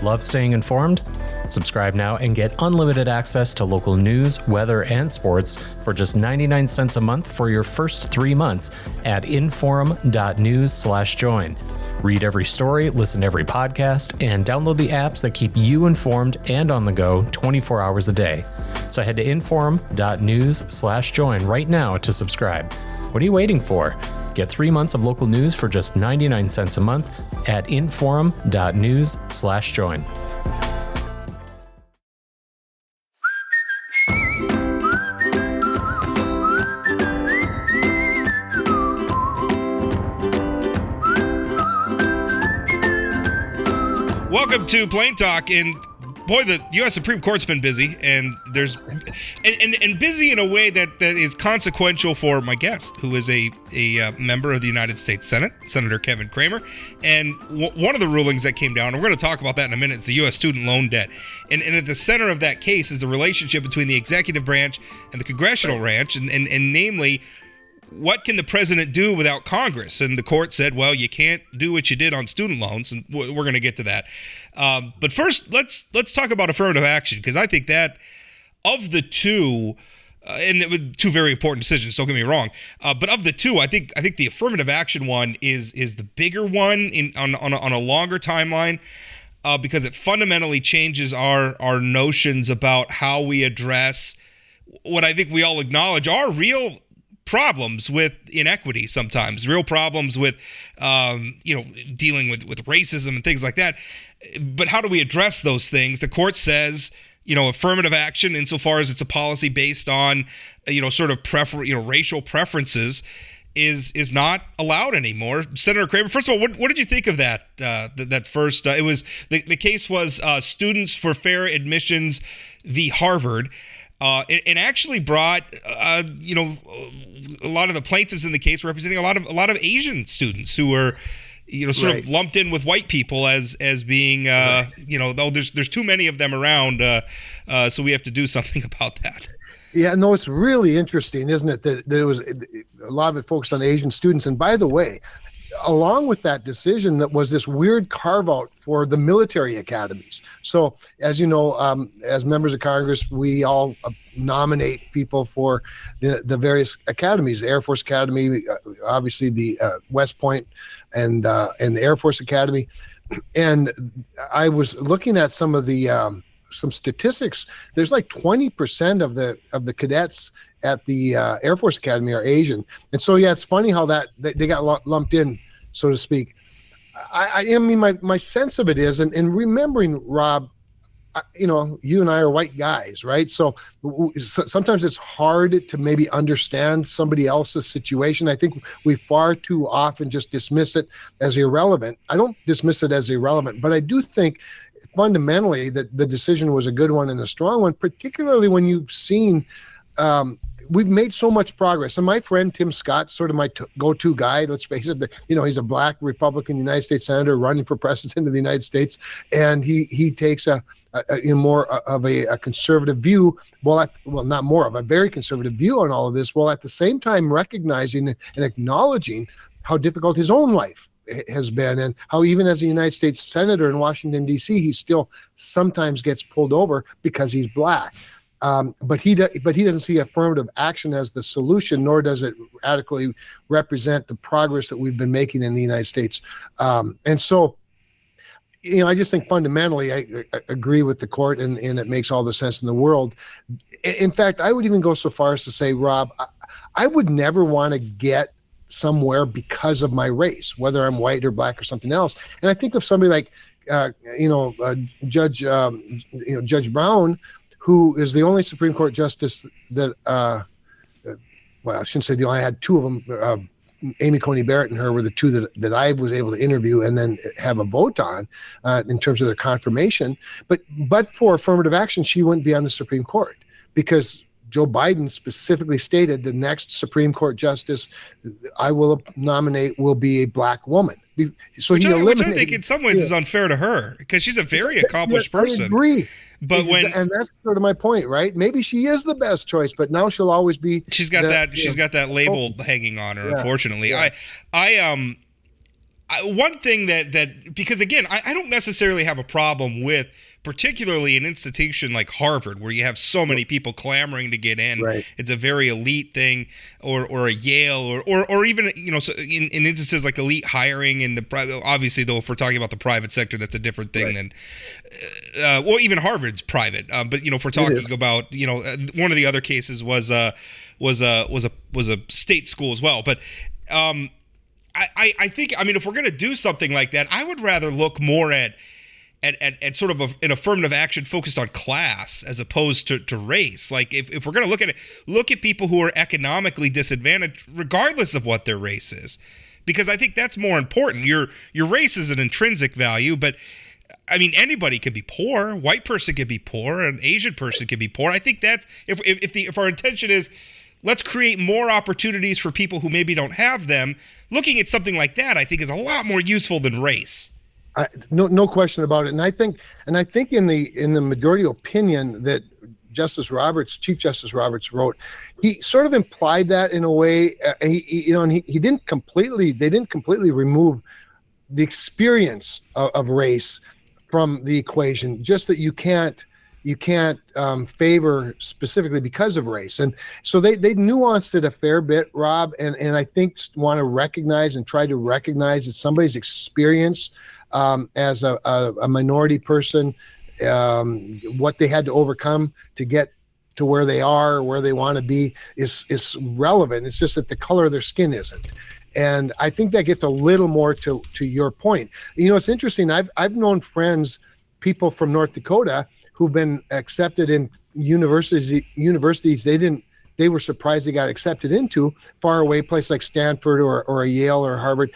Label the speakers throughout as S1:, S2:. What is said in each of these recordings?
S1: Love staying informed? Subscribe now and get unlimited access to local news, weather, and sports for just 99 cents a month for your first 3 months at inforum.news/join. Read every story, listen to every podcast, and download the apps that keep you informed and on the go 24 hours a day. So head to inforum.news/join right now to subscribe. What are you waiting for? Get 3 months of local news for just 99 cents a month at inforum.news/join.
S2: Welcome to Plain Talk, and boy, the U.S. Supreme Court's been busy, and there's and busy in a way that is consequential for my guest, who is a member of the United States Senate, Senator Kevin Cramer. And one of the rulings that came down, and we're going to talk about that in a minute, is the U.S. student loan debt. And at the center of that case is the relationship between the executive branch and the congressional branch, and namely, what can the president do without Congress? And the court said, well, you can't do what you did on student loans, and we're going to get to that. But first, let's talk about affirmative action, because I think that of the two, and it was two very important decisions, don't get me wrong, but of the two, I think the affirmative action one is the bigger one on a longer timeline, because it fundamentally changes our notions about how we address what I think we all acknowledge are real problems with inequity, sometimes real problems with dealing with racism and things like that. But how do we address those things? The court says affirmative action, insofar as it's a policy based on sort of racial preferences, is not allowed anymore. Senator Cramer, first of all, what did you think of that? That first, it was the case was Students for Fair Admissions v. Harvard. It actually brought, a lot of the plaintiffs in the case representing a lot of Asian students who were, sort of lumped in with white people as being, there's too many of them around, so we have to do something about that.
S3: Yeah, no, it's really interesting, isn't it? That there was a lot of it focused on Asian students. And by the way, along with that decision, that was this weird carve out for the military academies. So as you know, as members of Congress, we all nominate people for the various academies, the Air Force Academy, obviously the West Point and the Air Force Academy. And I was looking at some of the some statistics. There's like 20% of the cadets at the Air Force Academy are Asian. And so, yeah, it's funny how that they got lumped in, so to speak. I mean, my sense of it is, and remembering, Rob, you and I are white guys, right? So sometimes it's hard to maybe understand somebody else's situation. I think we far too often just dismiss it as irrelevant. I don't dismiss it as irrelevant, but I do think fundamentally that the decision was a good one and a strong one, particularly when you've seen we've made so much progress. And my friend Tim Scott, sort of my go-to guy, let's face it, he's a black Republican United States senator running for president of the United States, and he takes a more of a conservative view. Not more of a very conservative view on all of this, while at the same time recognizing and acknowledging how difficult his own life has been, and how even as a United States senator in Washington, D.C., he still sometimes gets pulled over because he's black. But he doesn't see affirmative action as the solution, nor does it adequately represent the progress that we've been making in the United States. And so, I just think fundamentally I agree with the court, and it makes all the sense in the world. In fact, I would even go so far as to say, Rob, I would never want to get somewhere because of my race, whether I'm white or black or something else. And I think of somebody like, Judge Brown, who is the only Supreme Court justice that, I shouldn't say the only, I had two of them, Amy Coney Barrett and her were the two that I was able to interview and then have a vote on in terms of their confirmation. But for affirmative action, she wouldn't be on the Supreme Court, because Joe Biden specifically stated the next Supreme Court justice I will nominate will be a black woman. So which I
S2: think in some ways is unfair to her, because she's a very accomplished person.
S3: I agree.
S2: But
S3: and that's sort of my point, right? Maybe she is the best choice, but now she'll always be.
S2: She's got that label hanging on her. Yeah. Unfortunately, yeah. one thing that because again, I don't necessarily have a problem with particularly an institution like Harvard, where you have so many people clamoring to get in.
S3: Right.
S2: It's a very elite thing, or a Yale, or even so in instances like elite hiring in the private. Obviously, though, if we're talking about the private sector, that's a different thing than, well, even Harvard's private. But if we're talking about one of the other cases was a state school as well. But I think, if we're going to do something like that, I would rather look more at sort of an affirmative action focused on class as opposed to race. Like if we're going to look at people who are economically disadvantaged, regardless of what their race is, because I think that's more important. Your race is an intrinsic value, but anybody could be poor. White person could be poor. An Asian person could be poor. I think that's if our intention is, let's create more opportunities for people who maybe don't have them. Looking at something like that, I think, is a lot more useful than race.
S3: No question about it. And I think in the majority opinion that Chief Justice Roberts wrote, he sort of implied that in a way. They didn't completely remove the experience of race from the equation. Just that you can't favor specifically because of race. And so they nuanced it a fair bit, Rob, and I think want to recognize and try to recognize that somebody's experience as a minority person, what they had to overcome to get to where they are, where they want to be is relevant. It's just that the color of their skin isn't. And I think that gets a little more to your point. It's interesting. I've known people from North Dakota who've been accepted in universities they were surprised they got accepted into, far away place like Stanford or a Yale or Harvard,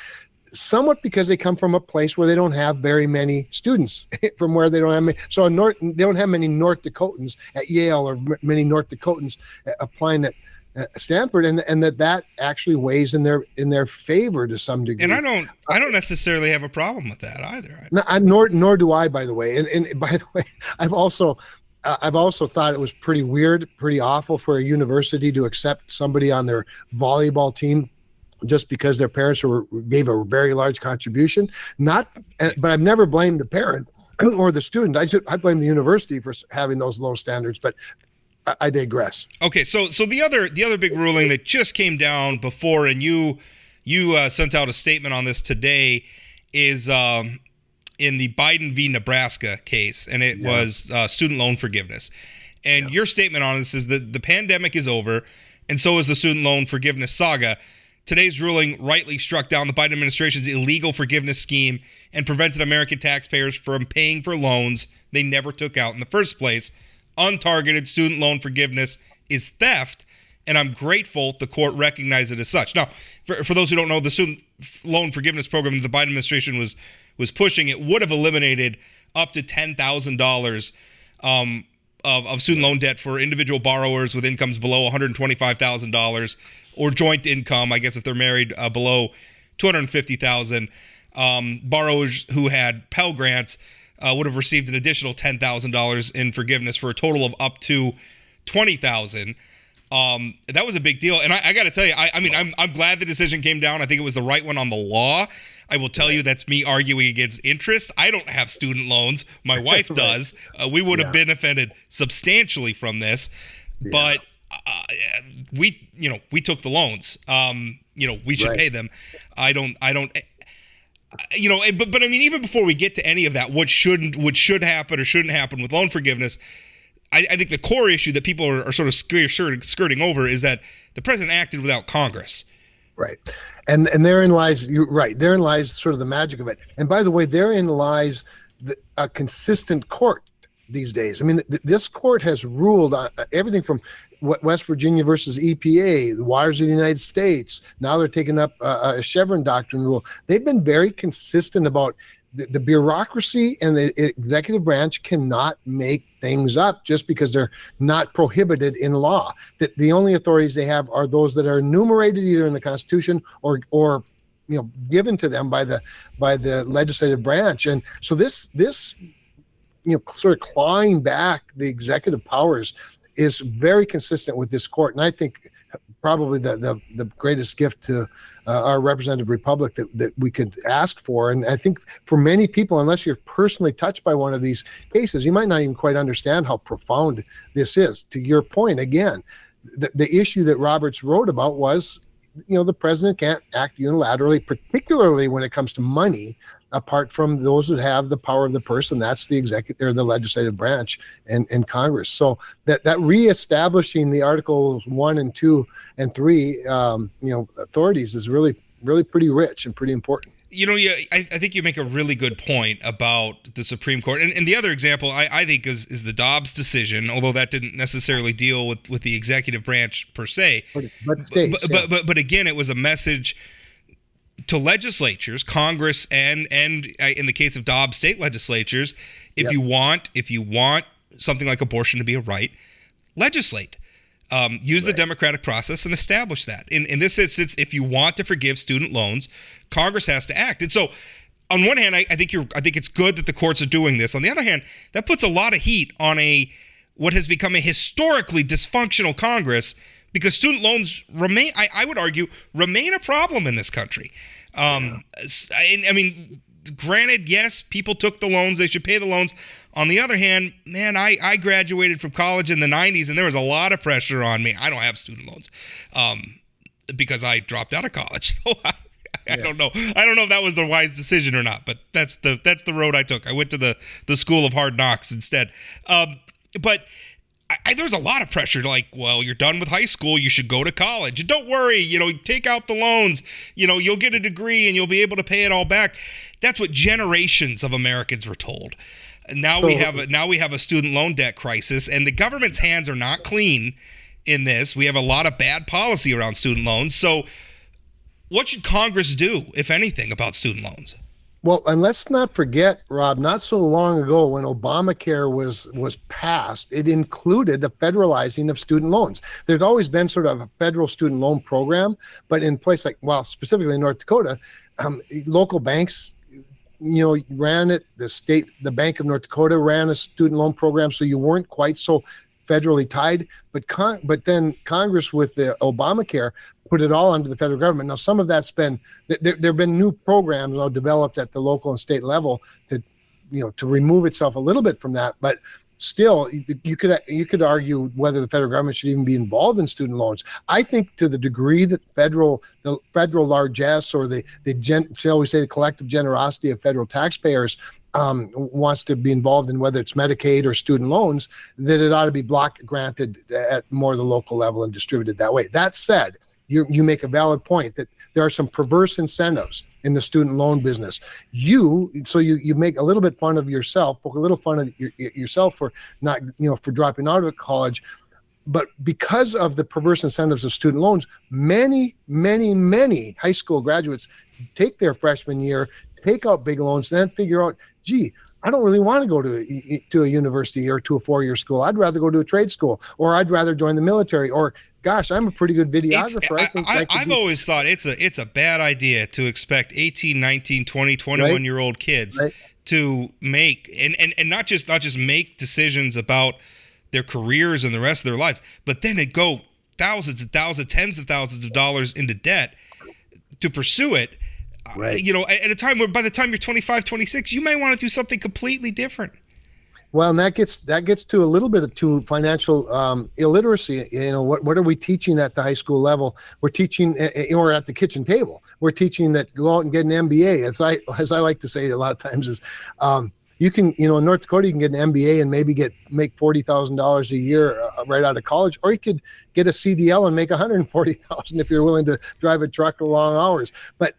S3: somewhat because they come from a place where they don't have very many students from where they don't have many. So they don't have many North Dakotans at Yale or many North Dakotans applying at Stanford, and that actually weighs in their favor to some degree.
S2: And I don't necessarily have a problem with that either.
S3: Nor do I, by the way. And by the way, I've also thought it was pretty weird, pretty awful for a university to accept somebody on their volleyball team just because their parents gave a very large contribution. But I've never blamed the parent or the student. I blame the university for having those low standards. But I digress. Okay,
S2: so the other big ruling that just came down before, and you sent out a statement on this today, is in the Biden v. Nebraska case, and it was student loan forgiveness. And your statement on this is that the pandemic is over, and so is the student loan forgiveness saga. Today's ruling rightly struck down the Biden administration's illegal forgiveness scheme and prevented American taxpayers from paying for loans they never took out in the first place. Untargeted student loan forgiveness is theft, and I'm grateful the court recognized it as such. Now, for those who don't know, the student loan forgiveness program that the Biden administration was pushing, it would have eliminated up to $10,000 of student loan debt for individual borrowers with incomes below $125,000 or joint income, I guess if they're married, below $250,000. Borrowers who had Pell Grants would have received an additional $10,000 in forgiveness for a total of up to $20,000. That was a big deal, and I got to tell you, I'm glad the decision came down. I think it was the right one on the law. I will tell you that's me arguing against interest. I don't have student loans. My wife does. We would have benefited substantially from this, but we took the loans. We should pay them. I don't. But even before we get to any of that, what should happen or shouldn't happen with loan forgiveness, I think the core issue that people are sort of skirting over is that the president acted without Congress.
S3: Right. And therein lies, you're right, therein lies sort of the magic of it. And by the way, therein lies a consistent court these days. This court has ruled on everything from West Virginia versus EPA, the waters of the United States. Now they're taking up a Chevron doctrine rule. They've been very consistent about the bureaucracy, and the executive branch cannot make things up just because they're not prohibited in law. That the only authorities they have are those that are enumerated either in the Constitution or given to them by the legislative branch. And so this sort of clawing back the executive powers is very consistent with this court. And I think probably the greatest gift to our representative republic that we could ask for. And I think for many people, unless you're personally touched by one of these cases, you might not even quite understand how profound this is. To your point, again, the issue that Roberts wrote about was, the president can't act unilaterally, particularly when it comes to money, apart from those that have the power of the purse, and that's the executive or the legislative branch and Congress. So that reestablishing the Articles 1 and 2 and 3, authorities is really, really pretty rich and pretty important.
S2: I think you make a really good point about the Supreme Court. And the other example I think is the Dobbs decision, although that didn't necessarily deal with the executive branch per se.
S3: But states,
S2: but again, it was a message to legislatures, Congress, and in the case of Dobbs, state legislatures, if you want something like abortion to be a right, legislate. Use the democratic process and establish that. In this instance, if you want to forgive student loans, Congress has to act. And so, on one hand, I think it's good that the courts are doing this. On the other hand, that puts a lot of heat on what has become a historically dysfunctional Congress, because student loans remain, I would argue, remain a problem in this country. I mean, granted, yes, people took the loans; they should pay the loans. On the other hand, man, I graduated from college in the 90s, and there was a lot of pressure on me. I don't have student loans because I dropped out of college. So I don't know. I don't know if that was the wise decision or not, but that's the road I took. I went to the school of hard knocks instead. But there was a lot of pressure, like, well, you're done with high school, you should go to college. And don't worry, take out the loans, you'll get a degree and you'll be able to pay it all back. That's what generations of Americans were told. Now we have a student loan debt crisis, and the government's hands are not clean in this. We have a lot of bad policy around student loans. So what should Congress do, if anything, about student loans?
S3: Well, and let's not forget, Rob, not so long ago when Obamacare was passed, it included the federalizing of student loans. There's always been sort of a federal student loan program, but in place specifically in North Dakota, local banks, ran it. The Bank of North Dakota ran a student loan program, so you weren't quite so federally tied. But then Congress, with the Obamacare, put it all under the federal government. Now, some of that's been there have been new programs developed at the local and state level to remove itself a little bit from that, but still, you could argue whether the federal government should even be involved in student loans. I think to the degree that the federal largesse, or shall we say the collective generosity of federal taxpayers wants to be involved in whether it's Medicaid or student loans, that it ought to be block granted at more the local level and distributed that way. That said, you make a valid point that there are some perverse incentives in the student loan business. You make a little bit fun of yourself, poke a little fun of yourself for not, for dropping out of college. But because of the perverse incentives of student loans, many, many, many high school graduates take their freshman year, take out big loans, then figure out, gee, I don't really want to go to a university or to a four-year school. I'd rather go to a trade school, or I'd rather join the military, or gosh, I'm a pretty good videographer.
S2: I've always thought it's a bad idea to expect 18, 19, 20, 21-year-old kids to make and not just make decisions about their careers and the rest of their lives, but then it go thousands and thousands, tens of thousands of dollars into debt to pursue it. Right. At a time where by the time you're 25, 26, you may want to do something completely different.
S3: Well, and that gets to a little bit to financial illiteracy. What are we teaching at the high school level? We're teaching, or at the kitchen table, we're teaching that go out and get an MBA. As I like to say a lot of times is, you can, in North Dakota, you can get an MBA and maybe make $40,000 a year right out of college, or you could get a CDL and make $140,000 if you're willing to drive a truck long hours. But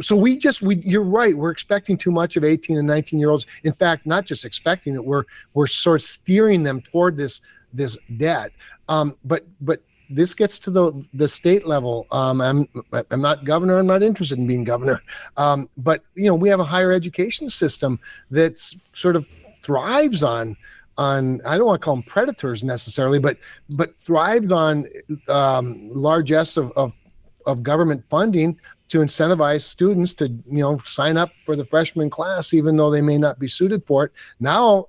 S3: so you're right. We're expecting too much of 18 and 19-year-olds. In fact, not just expecting it, we're sort of steering them toward this debt. But this gets to the state level. I'm not governor. I'm not interested in being governor. But we have a higher education system that's sort of thrives on I don't want to call them predators necessarily, but thrives on largesse of of government funding to incentivize students to, sign up for the freshman class, even though they may not be suited for it. Now,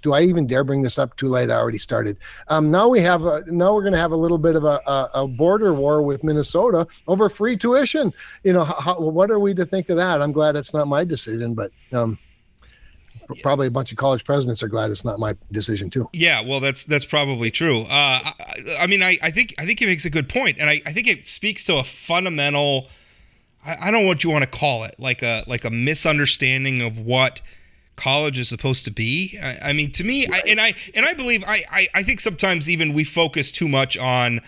S3: do I even dare bring this up? Too late. I already started. Now we're going to have a little bit of a border war with Minnesota over free tuition. What are we to think of that? I'm glad it's not my decision, but probably a bunch of college presidents are glad it's not my decision too.
S2: Yeah, well, that's probably true. I think he makes a good point, and I think it speaks to a fundamental. I don't know what you want to call it, like a misunderstanding of what college is supposed to be. I mean, to me, right. I believe I think sometimes even we focus too much on.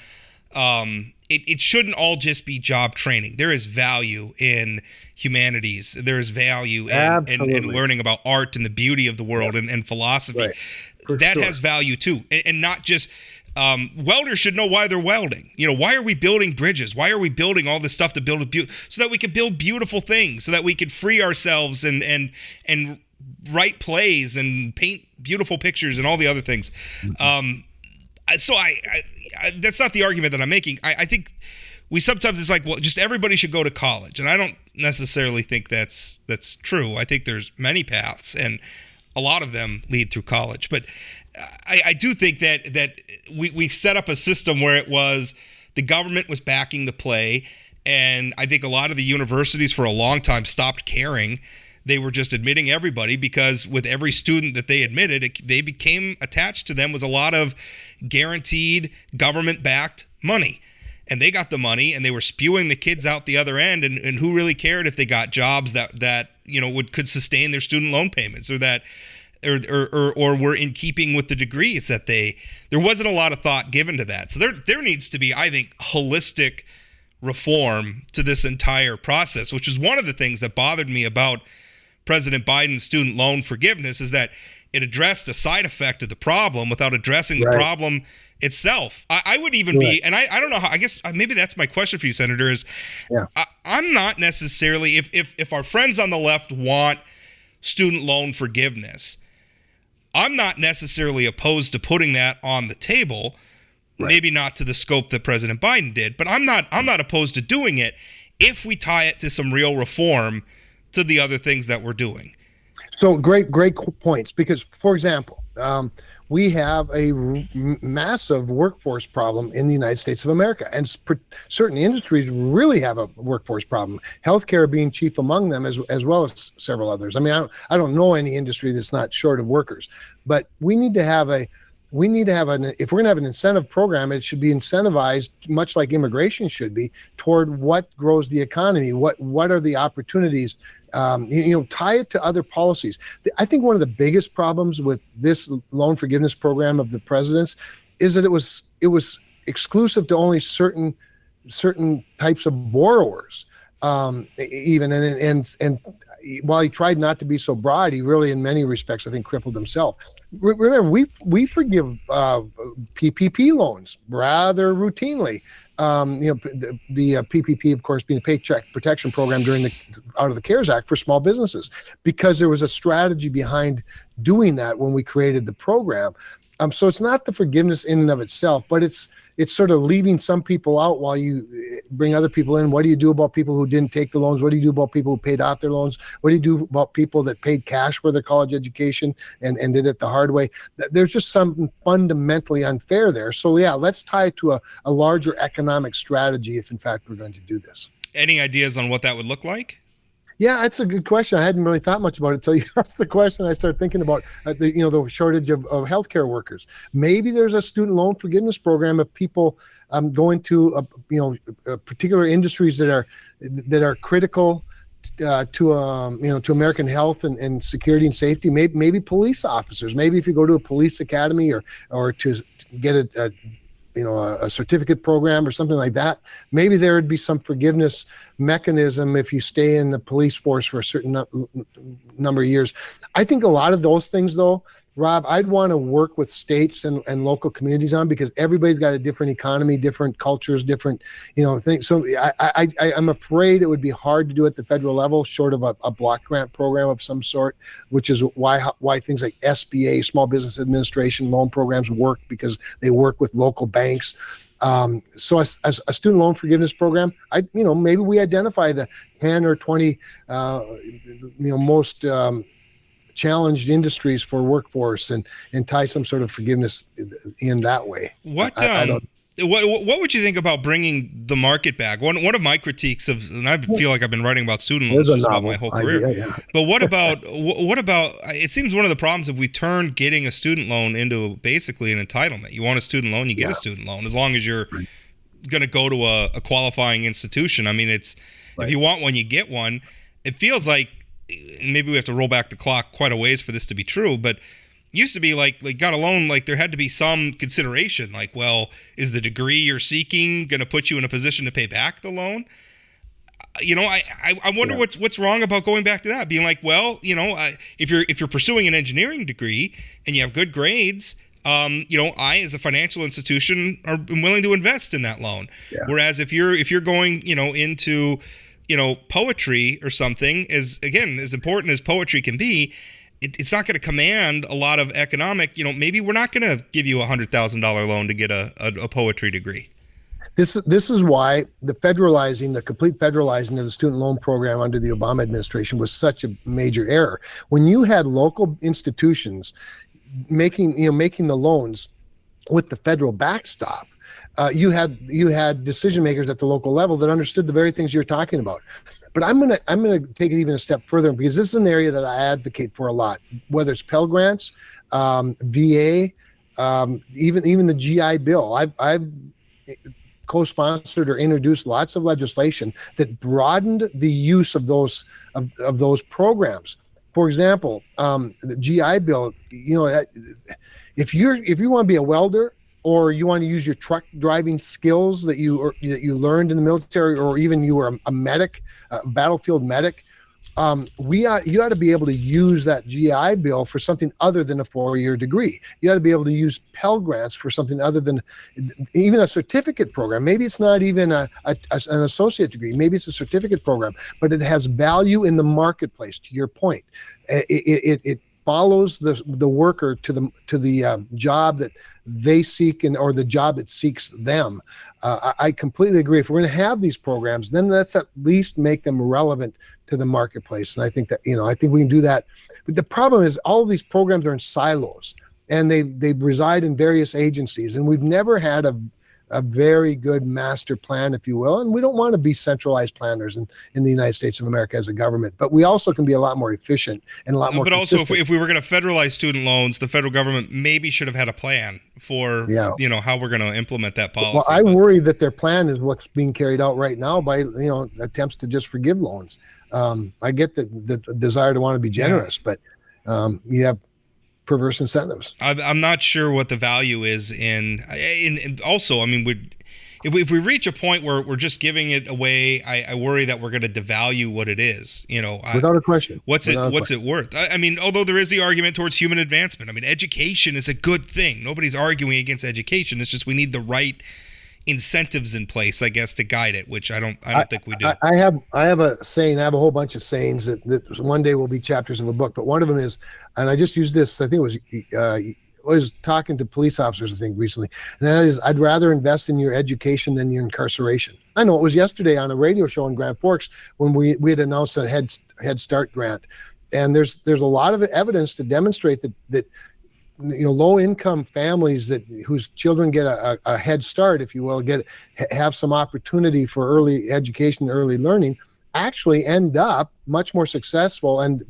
S2: It shouldn't all just be job training. There is value in humanities. There is value in learning about art and the beauty of the world and philosophy.
S3: Right.
S2: That has value too, and not just. Welders should know why they're welding. Why are we building bridges? Why are we building all this stuff to build so that we can build beautiful things, so that we could free ourselves and write plays and paint beautiful pictures and all the other things. So I that's not the argument that I'm making. I think we sometimes it's like, well, just everybody should go to college, and I don't necessarily think that's true. I think there's many paths, and a lot of them lead through college, but. I do think that we set up a system where it was the government was backing the play, and I think a lot of the universities for a long time stopped caring. They were just admitting everybody because with every student that they admitted, they became attached to them was a lot of guaranteed government-backed money. And they got the money, and they were spewing the kids out the other end, and who really cared if they got jobs that could sustain their student loan payments or that or were in keeping with the degrees that there wasn't a lot of thought given to that. So there needs to be, I think, holistic reform to this entire process, which is one of the things that bothered me about President Biden's student loan forgiveness is that it addressed a side effect of the problem without addressing the problem itself. I would even be, and I don't know how, I guess maybe that's my question for you, Senator, is I'm not necessarily, if our friends on the left want student loan forgiveness, I'm not necessarily opposed to putting that on the table, maybe not to the scope that President Biden did, but I'm not opposed to doing it if we tie it to some real reform to the other things that we're doing.
S3: So great points, because, for example, we have a massive workforce problem in the United States of America, and certain industries really have a workforce problem. Healthcare being chief among them, as well as several others. I mean, I don't know any industry that's not short of workers, but we need to have if we're going to have an incentive program, it should be incentivized, much like immigration should be, toward what grows the economy. What are the opportunities? Tie it to other policies. I think one of the biggest problems with this loan forgiveness program of the president's is that it was exclusive to only certain types of borrowers. Even and while he tried not to be so broad, he really, in many respects, I think, crippled himself. Remember, we forgive PPP loans rather routinely. The PPP, of course, being a Paycheck Protection Program out of the CARES Act for small businesses, because there was a strategy behind doing that when we created the program. So it's not the forgiveness in and of itself, but it's sort of leaving some people out while you bring other people in. What do you do about people who didn't take the loans? What do you do about people who paid off their loans? What do you do about people that paid cash for their college education and did it the hard way? There's just something fundamentally unfair there. So yeah, let's tie it to a larger economic strategy if in fact we're going to do this.
S2: Any ideas on what that would look like?
S3: Yeah, that's a good question. I hadn't really thought much about it until you asked the question. I started thinking about the shortage of healthcare workers. Maybe there's a student loan forgiveness program of people going to particular industries that are critical to American health and security and safety. Maybe police officers. Maybe if you go to a police academy or to get a certificate program or something like that, maybe there would be some forgiveness mechanism if you stay in the police force for a certain number of years. I think a lot of those things, though, Rob, I'd want to work with states and local communities on, because everybody's got a different economy, different cultures, different, things. So I'm afraid it would be hard to do at the federal level, short of a block grant program of some sort, which is why things like SBA, Small Business Administration loan programs work, because they work with local banks. So as a student loan forgiveness program, maybe we identify the 10 or 20, most challenged industries for workforce and tie some sort of forgiveness in that way.
S2: I don't. What would you think about bringing the market back? One of my critiques of, and I feel like I've been writing about student loans just about my whole career.
S3: Idea, yeah.
S2: But what about it seems one of the problems if we turn getting a student loan into basically an entitlement. You want a student loan, you get a student loan as long as you're going to go to a qualifying institution. I mean, it's if you want one, you get one. It feels like maybe we have to roll back the clock quite a ways for this to be true, but used to be like got a loan, like there had to be some consideration, like, well, is the degree you're seeking going to put you in a position to pay back the loan? I wonder what's wrong about going back to that, being like, well, if you're pursuing an engineering degree and you have good grades, I as a financial institution am willing to invest in that loan. Yeah. Whereas if you're going, into poetry or something, as important as poetry can be, it's not going to command a lot of economic, maybe we're not going to give you $100,000 loan to get a poetry degree.
S3: This is why the complete federalizing of the student loan program under the Obama administration was such a major error. When you had local institutions making the loans with the federal backstop, you had decision makers at the local level that understood the very things you're talking about. But I'm gonna take it even a step further, because this is an area that I advocate for a lot. Whether it's Pell Grants, VA, even the GI Bill. I've co-sponsored or introduced lots of legislation that broadened the use of those programs. For example, the GI Bill. If you want to be a welder, or you want to use your truck driving skills that you learned in the military, or even you were a medic, a battlefield medic, you ought to be able to use that GI Bill for something other than a 4-year degree. You ought to be able to use Pell Grants for something other than even a certificate program. Maybe it's not even an associate degree. Maybe it's a certificate program, but it has value in the marketplace. To your point, it follows the worker to the job that they seek, or the job that seeks them. I completely agree. If we're going to have these programs, then let's at least make them relevant to the marketplace. And I think that I think we can do that. But the problem is all of these programs are in silos, and they reside in various agencies, and we've never had a very good master plan, if you will. And we don't want to be centralized planners in the United States of America as a government, but we also can be a lot more efficient and a lot more consistent.
S2: Also, if we were going to federalize student loans, the federal government maybe should have had a plan for, how we're going to implement that policy.
S3: Well, I worry that their plan is what's being carried out right now by, attempts to just forgive loans. I get the desire to want to be generous, but you have perverse incentives.
S2: I'm not sure what the value is in also, I mean, if we reach a point where we're just giving it away, I worry that we're going to devalue what it is.
S3: Without a question.
S2: What's it worth? I mean, although there is the argument towards human advancement. I mean, education is a good thing. Nobody's arguing against education. It's just we need the right incentives in place, I guess, to guide it, which I don't think we do.
S3: I have a saying. I have a whole bunch of sayings that one day will be chapters of a book. But one of them is, and I just used this, I think it was talking to police officers, I think, recently. And that is, I'd rather invest in your education than your incarceration. I know it was yesterday on a radio show in Grand Forks when we had announced a Head Start grant. And there's a lot of evidence to demonstrate that low-income families whose children get a head start, if you will, have some opportunity for early education, early learning, actually end up much more successful and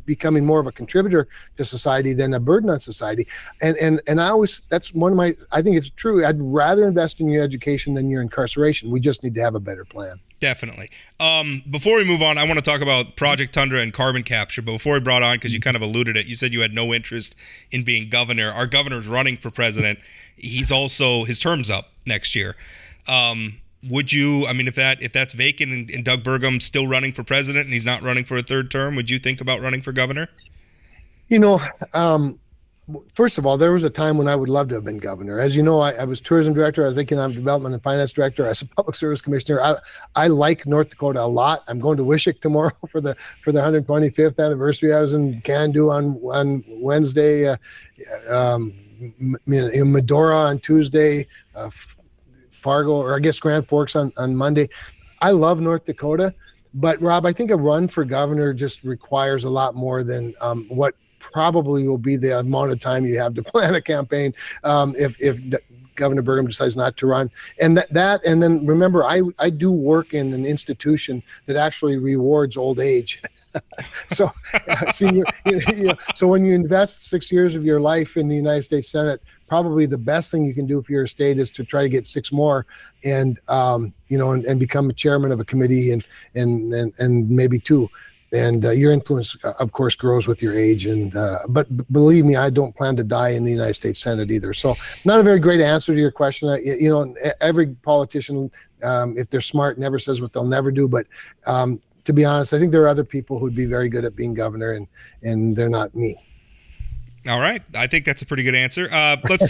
S3: becoming more of a contributor to society than a burden on society. And that's one of my, I think it's true. I'd rather invest in your education than your incarceration. We just need to have a better plan.
S2: Definitely. Before we move on, I want to talk about Project Tundra and carbon capture. But before we brought on, because you kind of alluded it, you said you had no interest in being governor. Our governor's running for president. He's also, his term's up next year. Would you, I mean, if that's vacant and Doug Burgum's still running for president and he's not running for a third term, would you think about running for governor?
S3: First of all, there was a time when I would love to have been governor. As you know, I was tourism director, I was economic development and finance director, I was a public service commissioner. I like North Dakota a lot. I'm going to Wishick tomorrow for the 125th anniversary. I was in Kandu on Wednesday, Medora on Tuesday, Fargo, or I guess Grand Forks on Monday. I love North Dakota, but Rob, I think a run for governor just requires a lot more than what probably will be the amount of time you have to plan a campaign if Governor Burgum decides not to run. And and then remember, I do work in an institution that actually rewards old age. So, so when you invest 6 years of your life in the United States Senate, probably the best thing you can do for your state is to try to get 6 more, and and become a chairman of a committee and maybe 2. And your influence, of course, grows with your age. And but believe me, I don't plan to die in the United States Senate either. So, not a very great answer to your question. Every politician, if they're smart, never says what they'll never do. But to be honest, I think there are other people who'd be very good at being governor, and they're not me.
S2: All right, I think that's a pretty good answer. Let's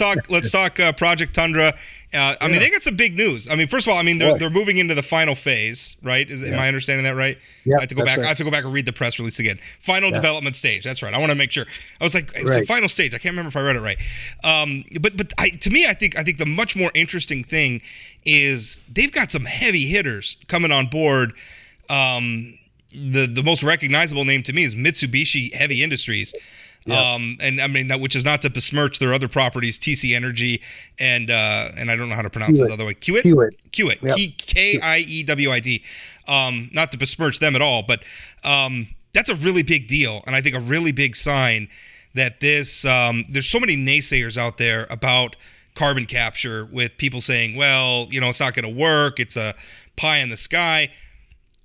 S2: talk Project Tundra. I mean, they got some big news. I mean, first of all, they're moving into the final phase, right? Am I understanding that right?
S3: Yeah,
S2: I have to go back. Right. I have to go back and read the press release again. Final development stage. That's right. I want to make sure. I was like, it's the final stage. I can't remember if I read it right. But to me, I think the much more interesting thing is they've got some heavy hitters coming on board. The most recognizable name to me is Mitsubishi Heavy Industries. And which is not to besmirch their other properties, TC Energy and I don't know how to pronounce this other way. Kiewit. Yep. Kiewit. Not to besmirch them at all, but that's a really big deal, and I think a really big sign that this there's so many naysayers out there about carbon capture, with people saying, well, it's not going to work. It's a pie in the sky.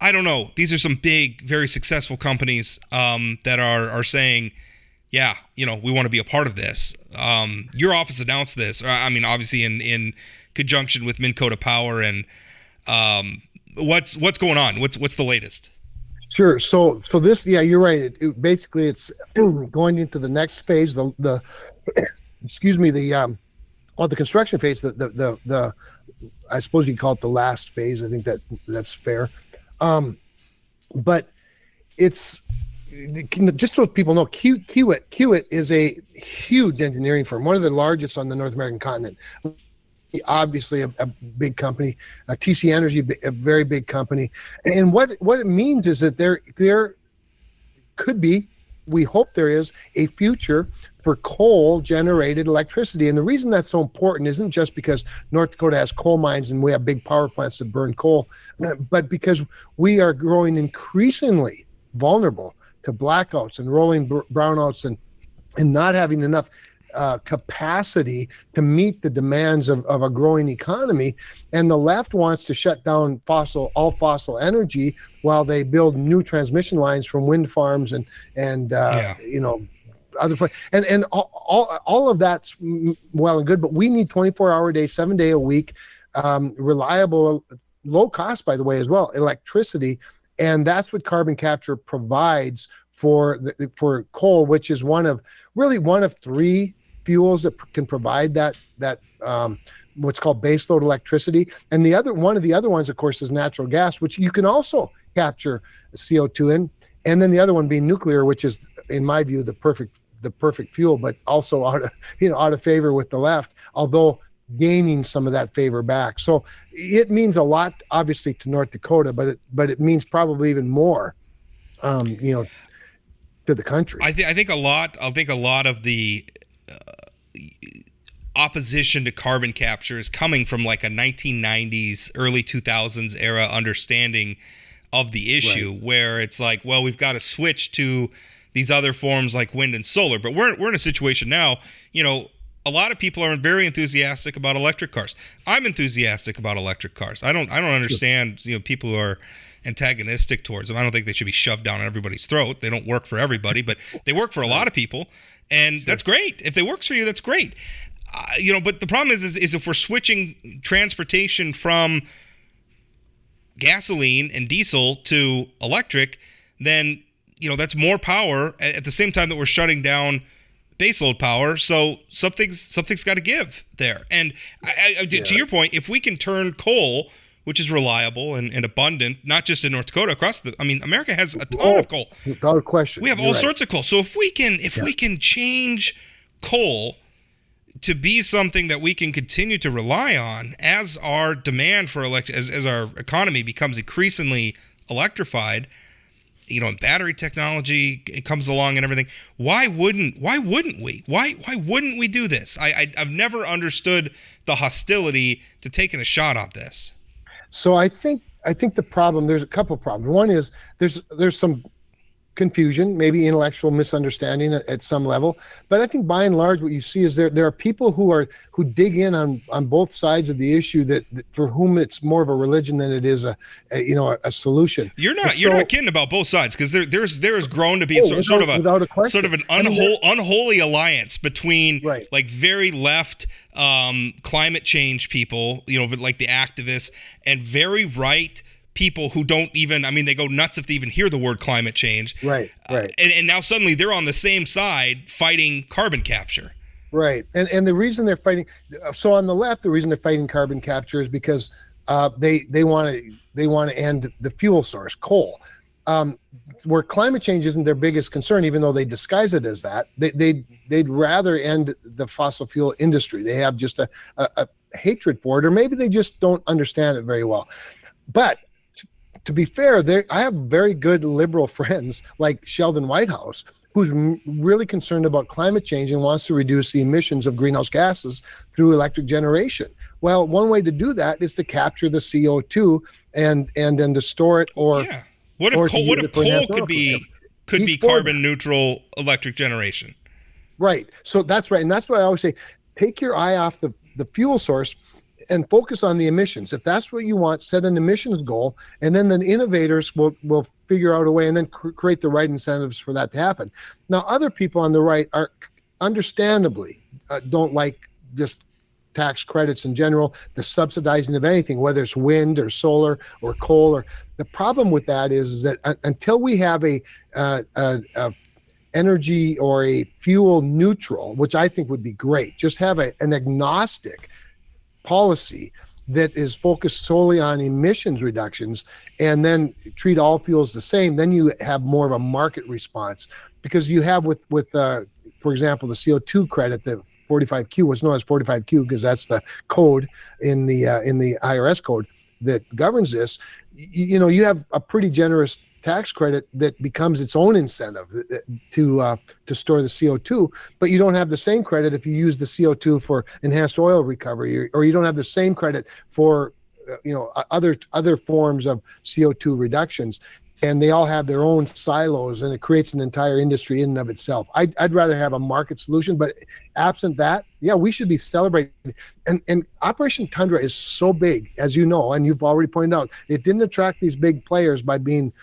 S2: I don't know. These are some big, very successful companies that are saying, yeah, we want to be a part of this. Your office announced this. Obviously in conjunction with Minnesota Power. And what's going on? What's the latest?
S3: Sure. So this, you're right. Basically, it's going into the next phase. The construction phase. The I suppose you call it the last phase. I think that's fair. But it's, just so people know, Kiewit is a huge engineering firm, one of the largest on the North American continent. Obviously, a big company. TC Energy, a very big company. And what it means is that there could be, we hope there is, a future for coal-generated electricity. And the reason that's so important isn't just because North Dakota has coal mines and we have big power plants that burn coal, but because we are growing increasingly vulnerable to blackouts and rolling brownouts and not having enough capacity to meet the demands of a growing economy. And the left wants to shut down all fossil energy while they build new transmission lines from wind farms and other places. And all of that's well and good, but we need 24-hour day, 7 day a week, reliable, low cost, by the way, as well, electricity. And that's what carbon capture provides for coal, which is one of 3 fuels that can provide that what's called baseload electricity. And one of the other ones, of course, is natural gas, which you can also capture CO2 in. And then the other one being nuclear, which is, in my view, the perfect fuel, but also out of favor with the left, although gaining some of that favor back. So it means a lot, obviously, to North Dakota, but it means probably even more, to the country.
S2: I think a lot of the opposition to carbon capture is coming from like a 1990s, early 2000s era understanding of the issue, right, where it's like, well, we've got to switch to these other forms like wind and solar. But we're in a situation now, a lot of people are very enthusiastic about electric cars. I'm enthusiastic about electric cars. I don't understand, people who are antagonistic towards them. I don't think they should be shoved down everybody's throat. They don't work for everybody, but they work for a lot of people, and that's great. If they works for you, that's great. But the problem is if we're switching transportation from gasoline and diesel to electric, then that's more power at the same time that we're shutting down baseload power. So something's got to give there. And to your point, if we can turn coal, which is reliable and abundant, not just in North Dakota, America has a ton of coal.
S3: Without question.
S2: We have all sorts of coal. So if we can change coal to be something that we can continue to rely on as our demand for as our economy becomes increasingly electrified, and battery technology it comes along and everything. Why wouldn't we? Why wouldn't we do this? I've never understood the hostility to taking a shot at this.
S3: So I think the problem, there's a couple of problems. One is there's some confusion, maybe intellectual misunderstanding at some level, but I think by and large what you see is there are people who dig in on both sides of the issue that for whom it's more of a religion than it is a solution.
S2: You're not kidding about both sides, because there has grown to be sort of an unholy alliance between like very left climate change people, like the activists, and very right people who don't even, they go nuts if they even hear the word climate change.
S3: Right.
S2: And now suddenly they're on the same side fighting carbon capture.
S3: Right. And the reason they're fighting, so on the left, the reason they're fighting carbon capture is because they want to end the fuel source, coal. Where climate change isn't their biggest concern, even though they disguise it as that, they'd rather end the fossil fuel industry. They have just a hatred for it, or maybe they just don't understand it very well. But to be fair, I have very good liberal friends like Sheldon Whitehouse, who's really concerned about climate change and wants to reduce the emissions of greenhouse gases through electric generation. Well, one way to do that is to capture the CO2 and then to store it, or
S2: what if coal could be carbon neutral electric generation?
S3: Right. So that's right, and that's why I always say, take your eye off the fuel source and focus on the emissions. If that's what you want, set an emissions goal, and then the innovators will figure out a way and then create the right incentives for that to happen. Now, other people on the right are understandably don't like just tax credits in general, the subsidizing of anything, whether it's wind or solar or coal. Or the problem with that is that until we have a energy or a fuel neutral, which I think would be great, just have an agnostic policy that is focused solely on emissions reductions, and then treat all fuels the same, then you have more of a market response. Because you have with for example, the CO2 credit, the 45Q, was known as 45Q because that's the code in the IRS code that governs this. You have a pretty generous tax credit that becomes its own incentive to store the CO2, but you don't have the same credit if you use the CO2 for enhanced oil recovery, or you don't have the same credit for other forms of CO2 reductions. And they all have their own silos, and it creates an entire industry in and of itself. I'd rather have a market solution, but absent that, we should be celebrating. And Operation Tundra is so big, as you know, and you've already pointed out, it didn't attract these big players by being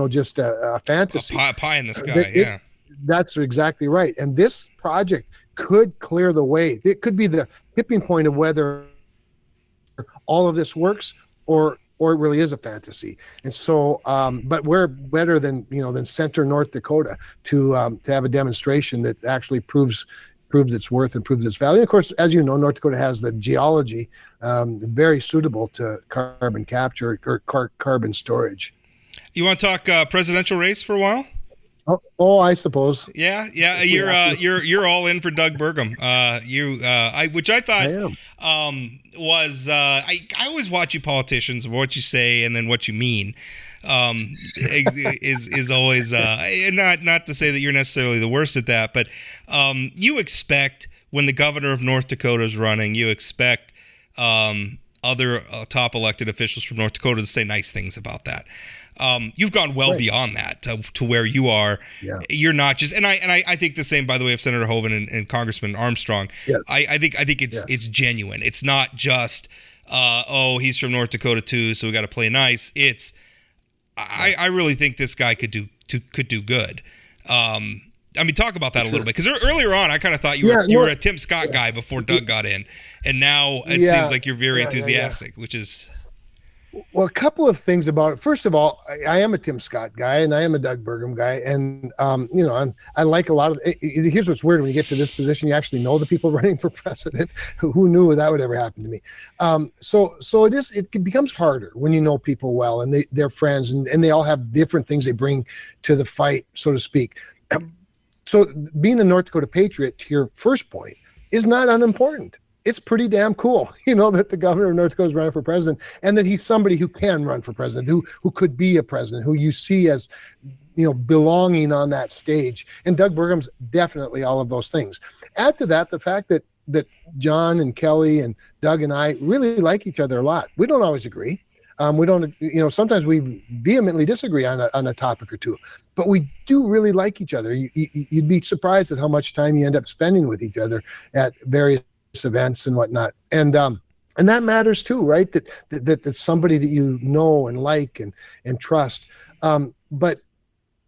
S3: just a fantasy.
S2: A pie in the sky,
S3: That's exactly right. And this project could clear the way. It could be the tipping point of whether all of this works or it really is a fantasy. And so, but we're better than Center North Dakota to have a demonstration that actually proves its worth and proves its value. And of course, as you know, North Dakota has the geology very suitable to carbon capture or carbon storage.
S2: You want to talk presidential race for a while?
S3: Oh, I suppose.
S2: Yeah. You're all in for Doug Burgum. Which I thought was I always watch you politicians, what you say and then what you mean. Is always not to say that you're necessarily the worst at that, but you expect when the governor of North Dakota is running, you expect other top elected officials from North Dakota to say nice things about that. You've gone well beyond that to where you are. Yeah. You're not just, and I think the same, by the way, of Senator Hoeven and Congressman Armstrong. Yes. I think it's genuine. It's not just he's from North Dakota too, so we got to play nice. It's I really think this guy could do good. Talk about that a little bit, because earlier on I kind of thought you were a Tim Scott guy before Doug got in, and now it seems like you're very enthusiastic, which is.
S3: Well, a couple of things about it. First of all, I am a Tim Scott guy and I am a Doug Burgum guy. And, I like a lot of here's what's weird. When you get to this position, you actually know the people running for president. Who knew that would ever happen to me? So it becomes harder when you know people well and they're friends and they all have different things they bring to the fight, so to speak. So being a North Dakota patriot, to your first point, is not unimportant. It's pretty damn cool, that the governor of North Dakota is running for president, and that he's somebody who can run for president, who could be a president, who you see as, belonging on that stage. And Doug Burgum's definitely all of those things. Add to that the fact that John and Kelly and Doug and I really like each other a lot. We don't always agree. We don't, sometimes we vehemently disagree on a topic or two, but we do really like each other. You'd be surprised at how much time you end up spending with each other at various events and whatnot. And that matters too, right? That's somebody that you know and like and trust. But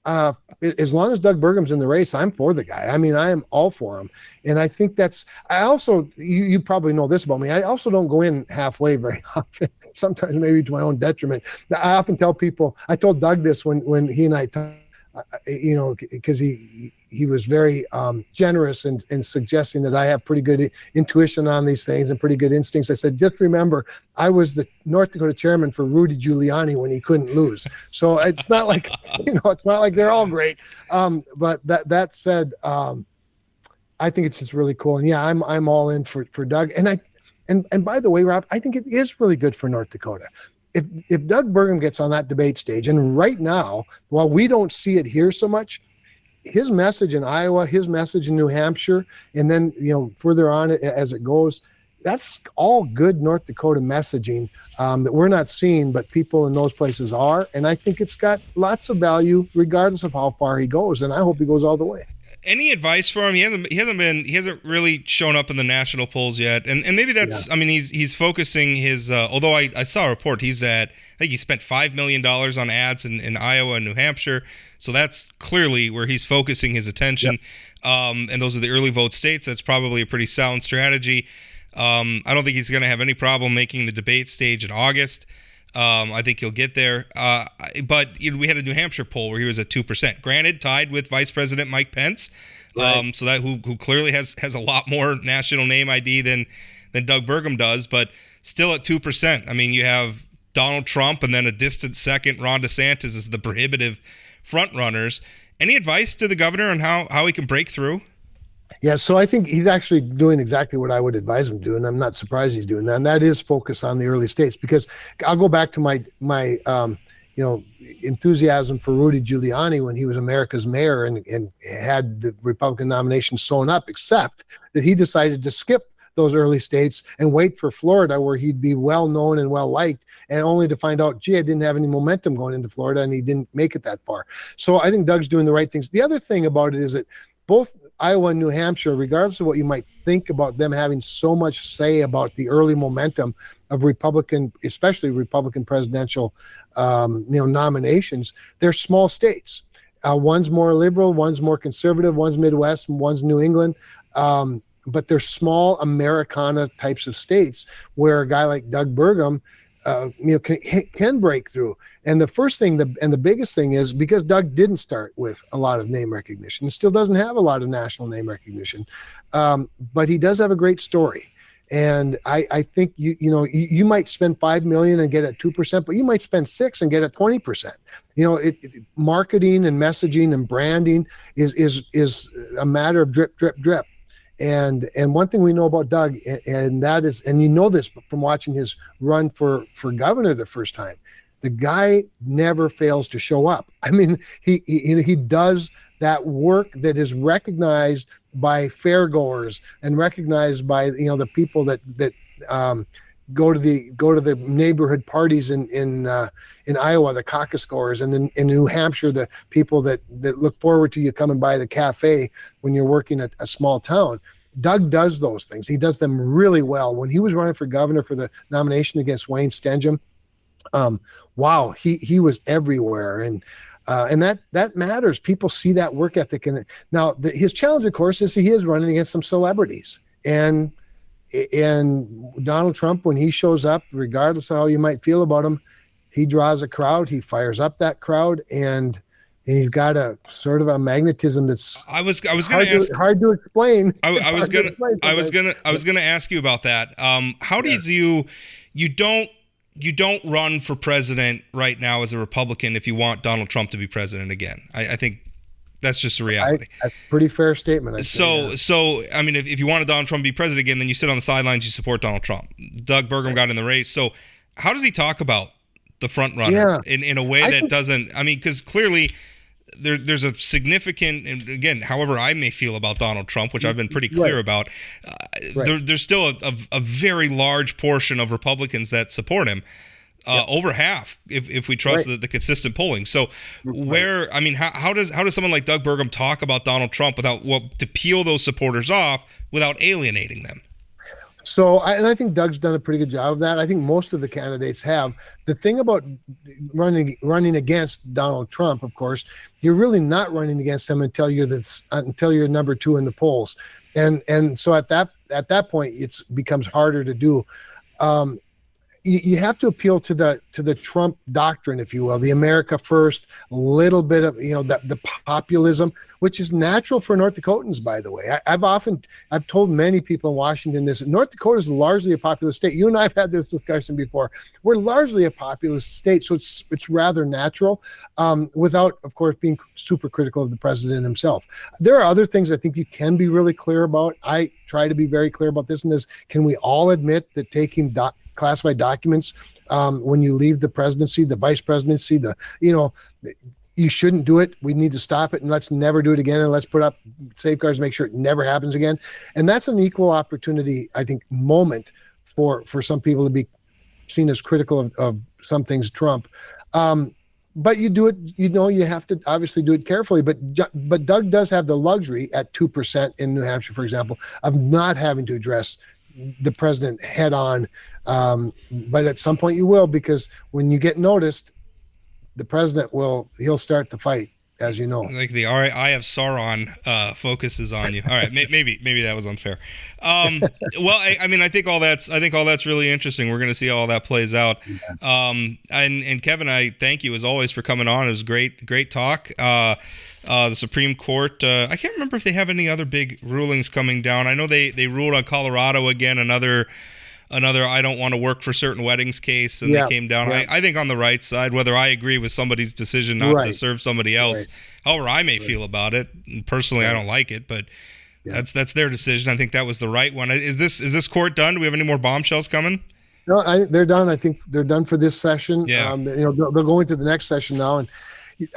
S3: as long as Doug Burgum's in the race, I'm for the guy. I mean, I am all for him. And I think I also, you probably know this about me, I also don't go in halfway very often, sometimes maybe to my own detriment. I often tell people, I told Doug this when he and I talked, because he was very generous in suggesting that I have pretty good intuition on these things and pretty good instincts. I said, just remember, I was the North Dakota chairman for Rudy Giuliani when he couldn't lose. So it's not like, it's not like they're all great. But that said, I think it's just really cool. And yeah, I'm all in for Doug. And by the way, Rob, I think it is really good for North Dakota. If Doug Burgum gets on that debate stage, and right now, while we don't see it here so much, his message in Iowa, his message in New Hampshire, and then further on as it goes, that's all good North Dakota messaging that we're not seeing, but people in those places are. And I think it's got lots of value, regardless of how far he goes. And I hope he goes all the way.
S2: Any advice for him? He hasn't really shown up in the national polls yet, and maybe that's. Yeah. I mean, he's focusing his. Although I saw a report, I think he spent $5 million on ads in Iowa and New Hampshire, so that's clearly where he's focusing his attention. Yep. And those are the early vote states. That's probably a pretty sound strategy. I don't think he's going to have any problem making the debate stage in August. I think he'll get there. But we had a New Hampshire poll where he was at 2%. Granted, tied with Vice President Mike Pence. Right. So that who clearly has a lot more national name ID than Doug Burgum does, but still at 2%. I mean, you have Donald Trump and then a distant second, Ron DeSantis, as the prohibitive front runners. Any advice to the governor on how he can break through?
S3: Yeah, so I think he's actually doing exactly what I would advise him to do, and I'm not surprised he's doing that. And that is focus on the early states, because I'll go back to my enthusiasm for Rudy Giuliani when he was America's mayor and had the Republican nomination sewn up, except that he decided to skip those early states and wait for Florida, where he'd be well known and well liked, and only to find out, gee, I didn't have any momentum going into Florida, and he didn't make it that far. So I think Doug's doing the right things. The other thing about it is that both Iowa and New Hampshire, regardless of what you might think about them having so much say about the early momentum of Republican, especially Republican presidential, nominations, they're small states. One's more liberal, one's more conservative, one's Midwest, and one's New England. But they're small Americana types of states where a guy like Doug Burgum can break through. And the first thing, and the biggest thing is, because Doug didn't start with a lot of name recognition, he still doesn't have a lot of national name recognition, but he does have a great story. And I think you might spend $5 million and get at 2%, but you might spend $6 million and get at 20%. Marketing and messaging and branding is a matter of drip, drip, drip. And one thing we know about Doug, and that is, and you know this from watching his run for governor the first time, the guy never fails to show up. I mean, he does that work that is recognized by fairgoers and recognized by the people that go to the neighborhood parties in Iowa, the caucus goers, and then in New Hampshire, the people that look forward to you coming by the cafe when you're working at a small town. Doug does those things. He does them really well. When he was running for governor for the nomination against Wayne Stenjum, wow, he was everywhere, and that matters. People see that work ethic. And now his challenge, of course, is he is running against some celebrities, and Donald Trump, when he shows up, regardless of how you might feel about him, he draws a crowd. He fires up that crowd, and he's got a sort of a magnetism that's
S2: hard to
S3: explain.
S2: I was going to ask you about that. How do you don't run for president right now as a Republican if you want Donald Trump to be president again? I think That's just the reality.
S3: That's a pretty fair statement.
S2: So I mean, if you wanted Donald Trump to be president again, then you sit on the sidelines, you support Donald Trump. Doug Burgum got in the race. So how does he talk about the front runner in a way that doesn't? I mean, because clearly there's a significant, and again, however I may feel about Donald Trump, which I've been pretty clear about, there's still a very large portion of Republicans that support him. Over half, if we trust the consistent polling. So where, I mean, how does someone like Doug Burgum talk about Donald Trump to peel those supporters off without alienating them?
S3: So I think Doug's done a pretty good job of that. I think most of the candidates have. The thing about running against Donald Trump, of course, you're really not running against him until you're number 2 in the polls, and so at that point it becomes harder to do. You have to appeal to the Trump doctrine, if you will, the America First, a little bit of the populism, which is natural for North Dakotans, by the way. I've told many people in Washington this. North Dakota is largely a populous state. You and I have had this discussion before. We're largely a populous state, so it's rather natural, without, of course, being super critical of the president himself. There are other things I think you can be really clear about. I try to be very clear about this, and this: can we all admit that taking classified documents when you leave the presidency, the vice presidency, you shouldn't do it. We need to stop it, and let's never do it again, and let's put up safeguards to make sure it never happens again. And that's an equal opportunity, I think, moment for some people to be seen as critical of some things Trump. But you do it, you have to obviously do it carefully. But Doug does have the luxury at 2% in New Hampshire, for example, of not having to address the president head on. But at some point you will, because when you get noticed, the president he'll start the fight, as you know.
S2: Like the Eye of Sauron focuses on you. All right, maybe that was unfair. Well, I mean, I think all that's really interesting. We're going to see how all that plays out. And Kevin, I thank you as always for coming on. It was great talk. The Supreme Court, I can't remember if they have any other big rulings coming down. I know they ruled on Colorado again, another I don't want to work for certain weddings case, and they came down. I think on the right side, whether I agree with somebody's decision not to serve somebody else, however I may feel about it. And personally, I don't like it, but that's their decision. I think that was the right one. Is this court done? Do we have any more bombshells coming?
S3: No, they're done. I think they're done for this session.
S2: Yeah.
S3: They'll go into the next session now, and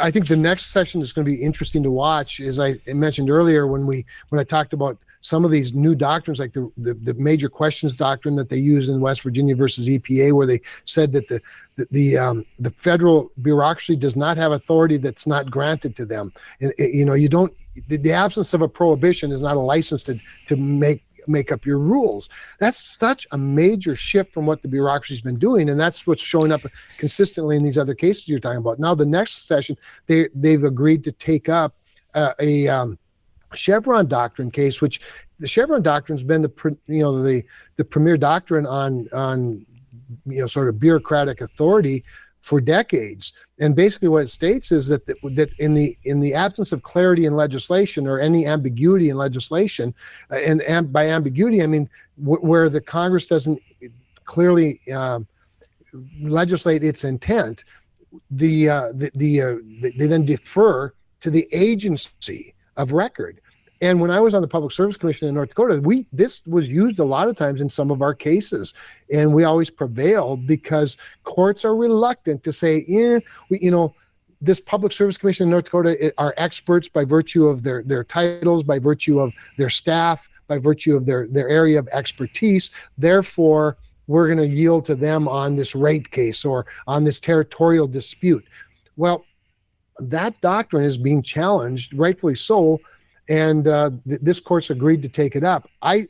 S3: I think the next session is going to be interesting to watch. As I mentioned earlier, when I talked about some of these new doctrines, like the major questions doctrine that they use in West Virginia versus EPA, where they said that the federal bureaucracy does not have authority that's not granted to them. And you don't. The absence of a prohibition is not a license to make up your rules. That's such a major shift from what the bureaucracy's been doing, and that's what's showing up consistently in these other cases you're talking about. Now, the next session, they've agreed to take up a Chevron doctrine case, which the Chevron doctrine's been the premier doctrine on sort of bureaucratic authority for decades. And basically what it states is that in the absence of clarity in legislation or any ambiguity in legislation, and by ambiguity I mean where the Congress doesn't clearly legislate its intent, they then defer to the agency of record. And when I was on the Public Service Commission in North Dakota, this was used a lot of times in some of our cases, and we always prevailed because courts are reluctant to say, this Public Service Commission in North Dakota are experts by virtue of their titles, by virtue of their staff, by virtue of their area of expertise. Therefore, we're going to yield to them on this rate case or on this territorial dispute. Well, that doctrine is being challenged, rightfully so. And this court's agreed to take it up. I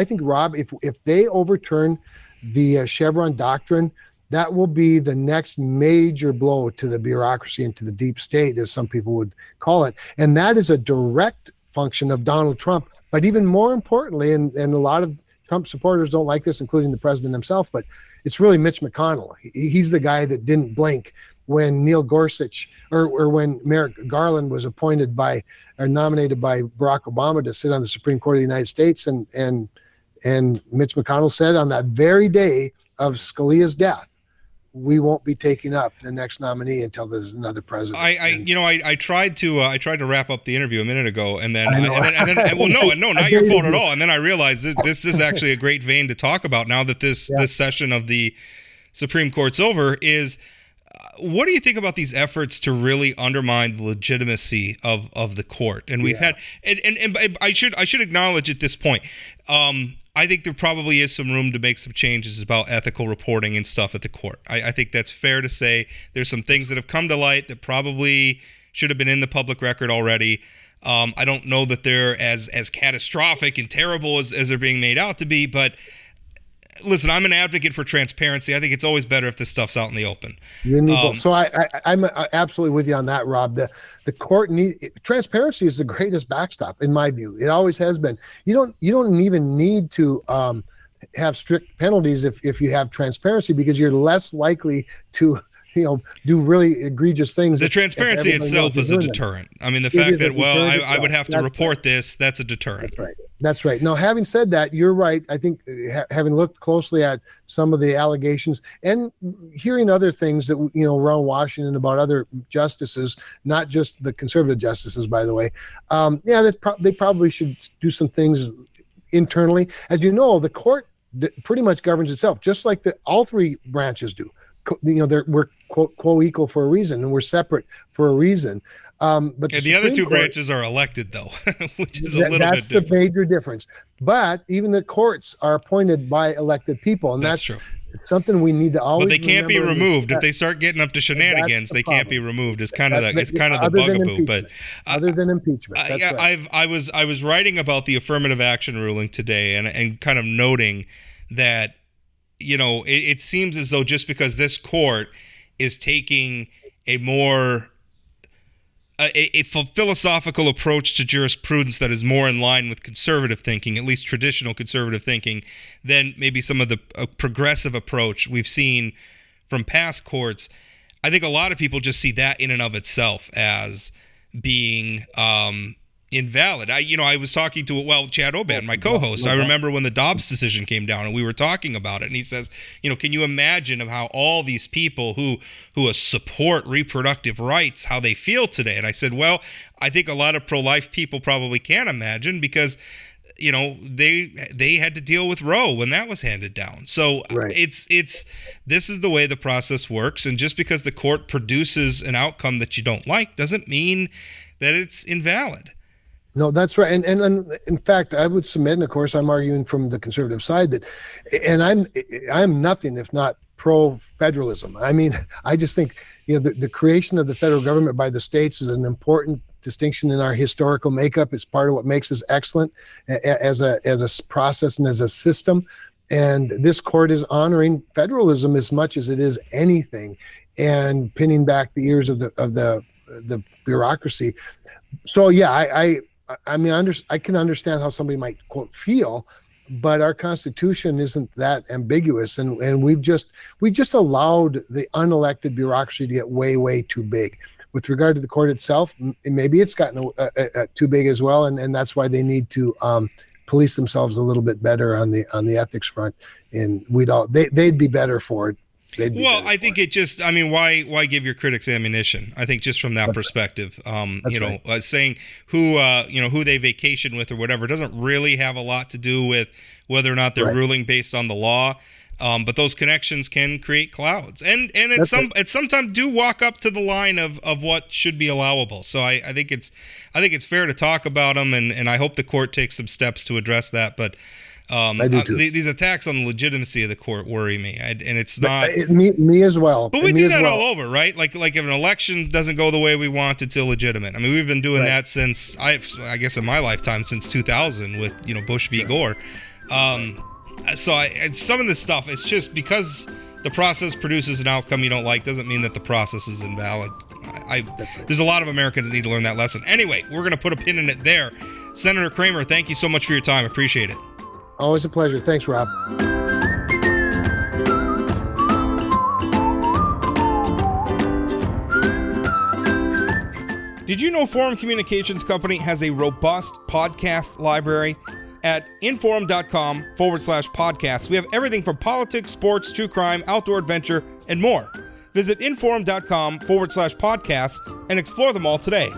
S3: think, Rob, if they overturn the Chevron doctrine, that will be the next major blow to the bureaucracy and to the deep state, as some people would call it. And that is a direct function of Donald Trump. But even more importantly, and a lot of Trump supporters don't like this, including the president himself, but it's really Mitch McConnell. He's the guy that didn't blink when Neil Gorsuch or when Merrick Garland was nominated by Barack Obama to sit on the Supreme Court of the United States, and Mitch McConnell said on that very day of Scalia's death, we won't be taking up the next nominee until there's another president.
S2: I tried to wrap up the interview a minute ago, and then not your fault at all. And then I realized this is actually a great vein to talk about now that this session of the Supreme Court's over. Is what do you think about these efforts to really undermine the legitimacy of the court? And we've had, and I should acknowledge at this point, I think there probably is some room to make some changes about ethical reporting and stuff at the court. I think that's fair to say. There's some things that have come to light that probably should have been in the public record already. I don't know that they're as catastrophic and terrible as they're being made out to be, but listen, I'm an advocate for transparency. I think it's always better if this stuff's out in the open.
S3: You need both. So I'm absolutely with you on that, Rob. The court transparency is the greatest backstop in my view. It always has been. You don't even need to have strict penalties if you have transparency, because you're less likely to do really egregious things.
S2: The transparency itself is a deterrent. I mean, the fact that I would have to report this, that's a deterrent.
S3: That's right. Now, having said that, you're right. I think having looked closely at some of the allegations and hearing other things that around Washington about other justices, not just the conservative justices, by the way, they probably should do some things internally. As you know, the court pretty much governs itself, just like all three branches do. We're quote equal for a reason, and we're separate for a reason. But
S2: the other two branches are elected, though, which is a little bit different.
S3: That's the major difference. But even the courts are appointed by elected people, and that's true. It's something we need to always.
S2: But they can't be removed if they start getting up to shenanigans. They can't be removed. It's kind of the bugaboo. But
S3: other than impeachment, that's right.
S2: I was writing about the affirmative action ruling today, and kind of noting that. It seems as though just because this court is taking a more a philosophical approach to jurisprudence that is more in line with conservative thinking, at least traditional conservative thinking, than maybe some of the progressive approach we've seen from past courts, I think a lot of people just see that in and of itself as being invalid. I was talking to Chad Oban, my co-host. I remember when the Dobbs decision came down and we were talking about it, and he says, can you imagine of how all these people who support reproductive rights, how they feel today? And I said, well, I think a lot of pro-life people probably can imagine, because they had to deal with Roe when that was handed down. So it's this is the way the process works, and just because the court produces an outcome that you don't like doesn't mean that it's invalid.
S3: No, that's right. And in fact, I would submit, and of course I'm arguing from the conservative side, that, and I'm nothing if not pro-federalism. I mean, I just think, the creation of the federal government by the states is an important distinction in our historical makeup. It's part of what makes us excellent as a process and as a system. And this court is honoring federalism as much as it is anything, and pinning back the ears of the bureaucracy. So I can understand how somebody might quote feel, but our Constitution isn't that ambiguous, and we just allowed the unelected bureaucracy to get way, way too big. With regard to the court itself, maybe it's gotten too big as well, and that's why they need to police themselves a little bit better on the ethics front, and they'd be better for it.
S2: I think why give your critics ammunition? I think just from that perspective, saying who they vacation with or whatever doesn't really have a lot to do with whether or not they're ruling based on the law. But those connections can create clouds, and at sometimes do walk up to the line of what should be allowable. So I think it's fair to talk about them, and I hope the court takes some steps to address that. But these attacks on the legitimacy of the court worry me, and it's not
S3: me as well.
S2: But we do that all over, right? Like if an election doesn't go the way we want, it's illegitimate. I mean, we've been doing that since I guess in my lifetime, since 2000 with Bush v. Gore. Some of this stuff, it's just because the process produces an outcome you don't like doesn't mean that the process is invalid. There's a lot of Americans that need to learn that lesson. Anyway, we're going to put a pin in it there. Senator Cramer, thank you so much for your time. Appreciate it.
S3: Always a pleasure. Thanks, Rob.
S2: Did you know Forum Communications Company has a robust podcast library? At inforum.com/podcasts, we have everything from politics, sports, true crime, outdoor adventure, and more. Visit inforum.com/podcasts and explore them all today.